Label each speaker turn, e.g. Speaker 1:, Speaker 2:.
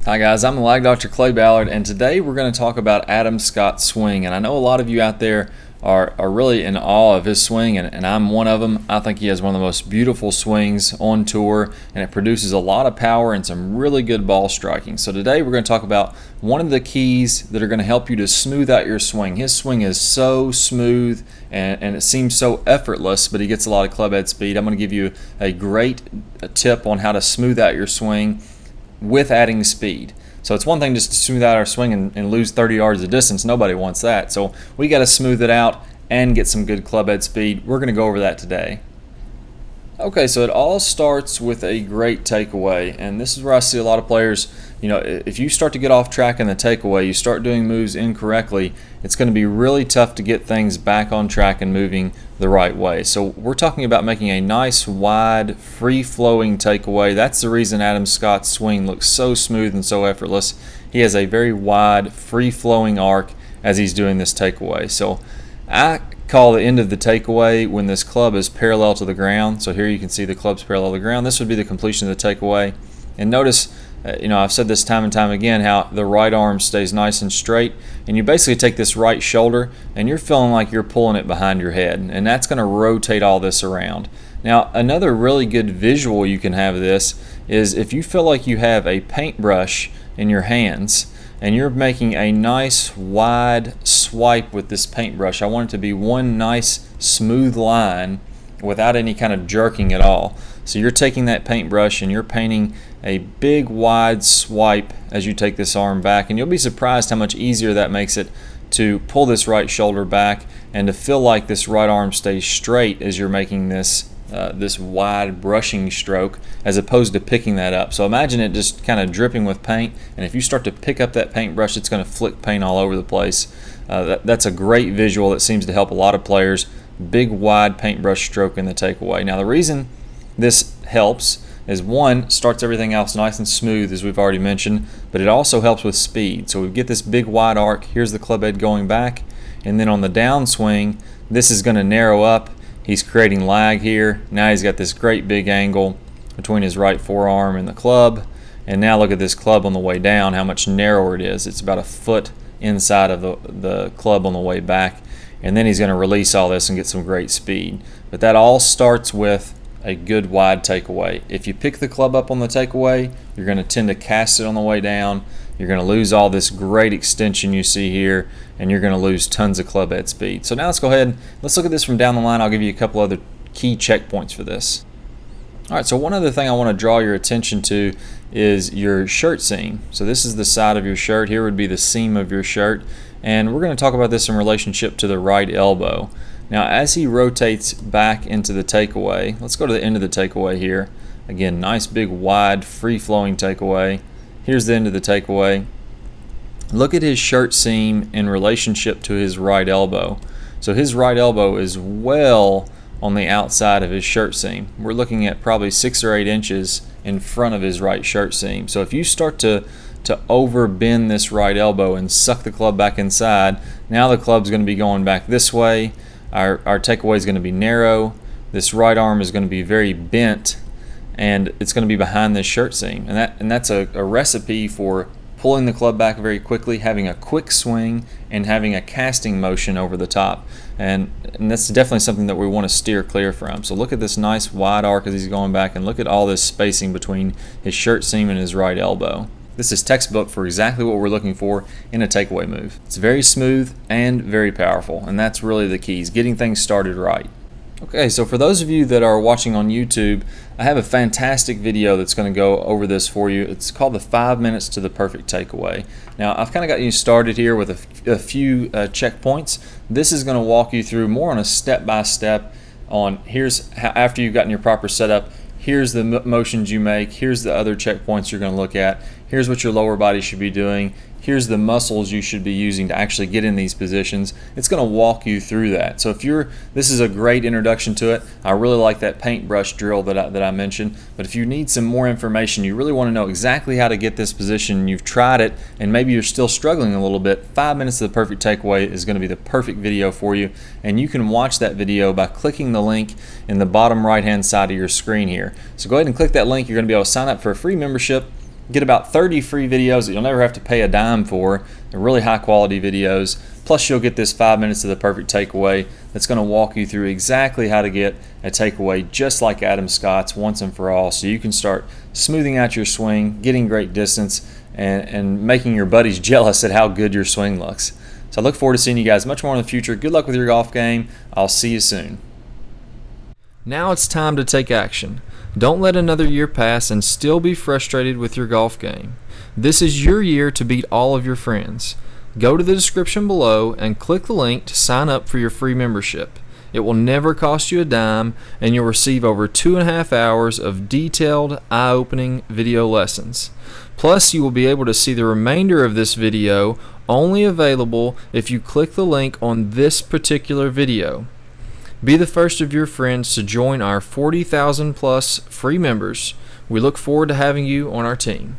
Speaker 1: Hi guys, I'm the Lag Dr. Clay Ballard, and today we're going to talk about Adam Scott's swing. And I know a lot of you out there are really in awe of his swing, and I'm one of them. I think he has one of the most beautiful swings on tour, and it produces a lot of power and some really good ball striking. So today we're going to talk about one of the keys that are going to help you to smooth out your swing. His swing is so smooth and it seems so effortless, but he gets a lot of club head speed. I'm going to give you a great tip on how to smooth out your swing with adding speed. So it's one thing just to smooth out our swing and lose 30 yards of distance. Nobody wants that. So we got to smooth it out and get some good club head speed. We're going to go over that today. Okay, so it all starts with a great takeaway, and this is where I see a lot of players, if you start to get off track in the takeaway, you start doing moves incorrectly, it's going to be really tough to get things back on track and moving the right way. So we're talking about making a nice, wide, free-flowing takeaway. That's the reason Adam Scott's swing looks so smooth and so effortless. He has a very wide, free-flowing arc as he's doing this takeaway. So I call the end of the takeaway when this club is parallel to the ground. So here you can see the club's parallel to the ground. This would be the completion of the takeaway. And notice, I've said this time and time again, how the right arm stays nice and straight. And you basically take this right shoulder and you're feeling like you're pulling it behind your head. And that's going to rotate all this around. Now, another really good visual you can have of this is if you feel like you have a paintbrush in your hands and you're making a nice wide swipe with this paintbrush. I want it to be one nice smooth line without any kind of jerking at all. So you're taking that paintbrush and you're painting a big wide swipe as you take this arm back, and you'll be surprised how much easier that makes it to pull this right shoulder back and to feel like this right arm stays straight as you're making this wide brushing stroke, as opposed to picking that up. So imagine it just kind of dripping with paint, and if you start to pick up that paintbrush, it's going to flick paint all over the place. That's a great visual that seems to help a lot of players. Big wide paintbrush stroke in the takeaway. Now the reason this helps is, one, starts everything else nice and smooth, as we've already mentioned, but it also helps with speed. So we get this big wide arc. Here's the club head going back, and then on the downswing, this is going to narrow up. He's creating lag here. Now he's got this great big angle between his right forearm and the club. And now look at this club on the way down, how much narrower it is. It's about a foot inside of the club on the way back. And then he's going to release all this and get some great speed. But that all starts with a good wide takeaway. If you pick the club up on the takeaway, you're going to tend to cast it on the way down. You're going to lose all this great extension you see here, and you're going to lose tons of club head speed. So now let's go ahead, let's look at this from down the line. I'll give you a couple other key checkpoints for this. All right, so one other thing I want to draw your attention to is your shirt seam. So this is the side of your shirt. Here would be the seam of your shirt, and we're going to talk about this in relationship to the right elbow. Now as he rotates back into the takeaway, let's go to the end of the takeaway here. Again, nice big wide free-flowing takeaway. Here's the end of the takeaway. Look at his shirt seam in relationship to his right elbow. So his right elbow is well on the outside of his shirt seam. We're looking at probably 6 or 8 inches in front of his right shirt seam. So if you start to over bend this right elbow and suck the club back inside, now the club's going to be going back this way. Our takeaway is going to be narrow. This right arm is going to be very bent, and it's going to be behind this shirt seam. And that's a recipe for pulling the club back very quickly, having a quick swing, and having a casting motion over the top. And that's definitely something that we want to steer clear from. So look at this nice wide arc as he's going back, and look at all this spacing between his shirt seam and his right elbow. This is textbook for exactly what we're looking for in a takeaway move. It's very smooth and very powerful, and that's really the key, is getting things started right. Okay, so for those of you that are watching on YouTube, I have a fantastic video that's going to go over this for you. It's called the 5 minutes to the perfect takeaway. Now, I've kind of got you started here with a few checkpoints. This is going to walk you through more on a step-by-step on here's how, after you've gotten your proper setup, here's the motions you make, here's the other checkpoints you're going to look at, here's what your lower body should be doing, here's the muscles you should be using to actually get in these positions. It's going to walk you through that. So this is a great introduction to it. I really like that paintbrush drill that I mentioned, but if you need some more information, you really want to know exactly how to get this position, you've tried it and maybe you're still struggling a little bit, 5 minutes to the perfect takeaway is going to be the perfect video for you, and you can watch that video by clicking the link in the bottom right hand side of your screen here. So go ahead and click that link. You're going to be able to sign up for a free membership Get about 30 free videos that you'll never have to pay a dime for. They're really high quality videos. Plus you'll get this 5 minutes of the perfect takeaway that's going to walk you through exactly how to get a takeaway just like Adam Scott's once and for all, so you can start smoothing out your swing, getting great distance, and making your buddies jealous at how good your swing looks. So I look forward to seeing you guys much more in the future. Good luck with your golf game. I'll see you soon. Now it's time to take action. Don't let another year pass and still be frustrated with your golf game. This is your year to beat all of your friends. Go to the description below and click the link to sign up for your free membership. It will never cost you a dime, and you'll receive over 2.5 hours of detailed, eye-opening video lessons. Plus, you will be able to see the remainder of this video, only available if you click the link on this particular video. Be the first of your friends to join our 40,000 plus free members. We look forward to having you on our team.